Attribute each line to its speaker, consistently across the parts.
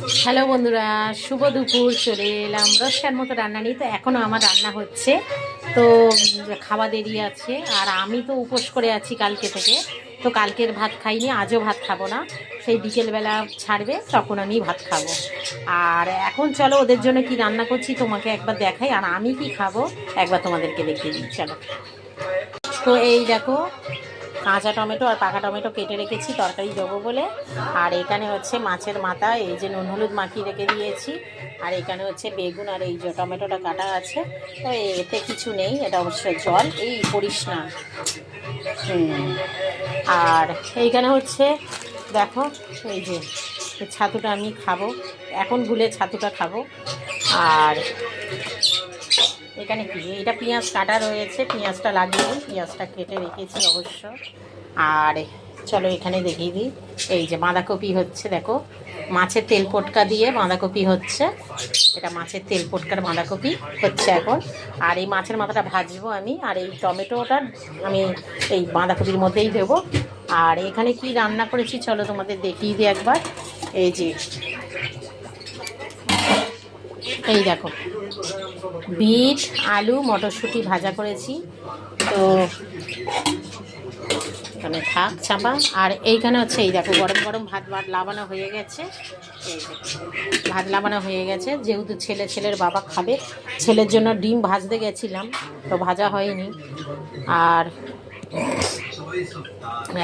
Speaker 1: Hello বন্ধুরা, শুভ দুপুর। চলে এলাম রসকার মতো রান্না নিয়ে। তো এখনও আমার রান্না হচ্ছে, তো খাওয়া দেরি আছে। আর আমি তো উপোস করে আছি কালকে থেকে, তো কালকের ভাত খাইনি, আজও ভাত খাবো না। সেই বিকেলবেলা ছাড়বে, তখন আমি ভাত খাবো। আর এখন চলো ওদের জন্য কি রান্না করছি তোমাকে একবার দেখাই, আর আমি কি খাবো একবার তোমাদেরকে দেখিয়ে দিই। চলো। তো এই দেখো, কাঁচা টমেটো আর পাকা টমেটো কেটে রেখেছি তরকারি দেবো বলে। আর এখানে হচ্ছে মাছের মাথা, এই যে নুন হলুদ মাখিয়ে রেখে দিয়েছি। আর এখানে হচ্ছে বেগুন, আর এই যে টমেটোটা কাটা আছে। তো এতে কিছু নেই, এটা অবশ্য জল, এই করিস না। আর এইখানে হচ্ছে দেখো, এই যে ছাতুটা আমি খাবো, এখন ভুলে ছাতুটা খাবো। আর এখানে কি, এটা পেঁয়াজ কাটা রয়েছে, পেঁয়াজটা লাগিয়ে পেঁয়াজটা কেটে রেখেছি অবশ্য। আর চলো এখানে দেখিয়ে দিই, এই যে বাঁধাকপি হচ্ছে, দেখো মাছের তেল পটকা দিয়ে বাঁধাকপি হচ্ছে। এটা মাছের তেল পটকার বাঁধাকপি হচ্ছে এখন। আর এই মাছের মাথাটা ভাজবো আমি, আর এই টমেটোটা আমি এই বাঁধাকপির মধ্যেই দেবো। আর এখানে কি রান্না করেছি চলো তোমাদের দেখিয়ে দিই একবার। এই যে এই দেখো, বিট আলু মটরশুঁটি ভাজা করেছি। তো এখানে থাক চাপা। আর এইখানে হচ্ছে এই দেখো, গরম গরম ভাত লাবানো হয়ে গেছে। এই ভাত লাবানো হয়ে গেছে, যেহেতু ছেলের বাবা খাবে, ছেলের জন্য ডিম ভাজতে গেছিলাম, তো ভাজা হয়নি। আর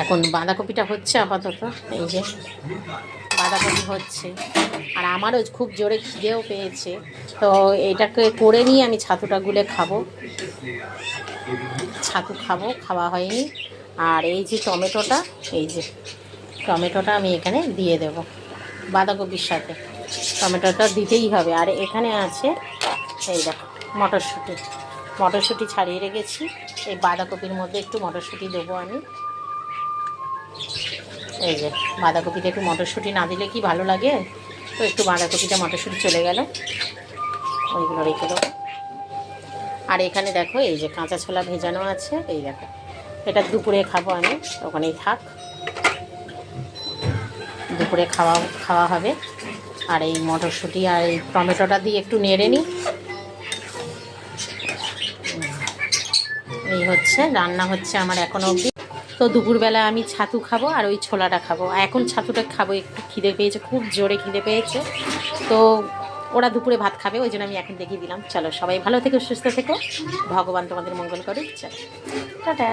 Speaker 1: এখন বাঁধাকপিটা হচ্ছে আপাতত, এই যে বাঁধাকপি হচ্ছে। আর আমারও খুব জোরে খিদেও পেয়েছে, তো এটাকে করে নিয়ে আমি ছাতুটা গুলে খাবো, ছাতু খাবো, খাওয়া হয়নি। আর এই যে টমেটোটা, এই যে টমেটোটা আমি এখানে দিয়ে দেব বাঁধাকপির সাথে, টমেটোটা দিতেই হবে। আর এখানে আছে এই দেখো মটরশুঁটি ছাড়িয়ে রেখেছি, এই বাঁধাকপির মধ্যে একটু মটরশুঁটি দেবো আমি। এই যে বাঁধাকপিতে একটু মটরশুঁটি না দিলে কি ভালো লাগে, তো একটু বাঁধাকপিটা মটরশুঁটি চলে গেল, ওইগুলো রেখে দেবো। আর এখানে দেখো এই যে কাঁচা ছোলা ভেজানো আছে, এই দেখো এটা দুপুরে খাবো আমি, ওখানেই থাক, দুপুরে খাওয়া হবে। আর এই মটরশুঁটি আর এই টমেটোটা দিয়ে একটু নেড়ে নিই। এই হচ্ছে রান্না হচ্ছে আমার এখনো অবধি। তো দুপুরবেলা আমি ছাতু খাবো আর ওই ছোলাটা খাবো। এখন ছাতুটা খাবো, একটু খিদে পেয়েছে, খুব জোরে খিদে পেয়েছে। তো ওরা দুপুরে ভাত খাবে, ওই জন্য আমি এখন দেখিয়ে দিলাম। চলো সবাই ভালো থেকো, সুস্থ থেকো, ভগবান তোমাদের মঙ্গল করুক। চলো টাটা।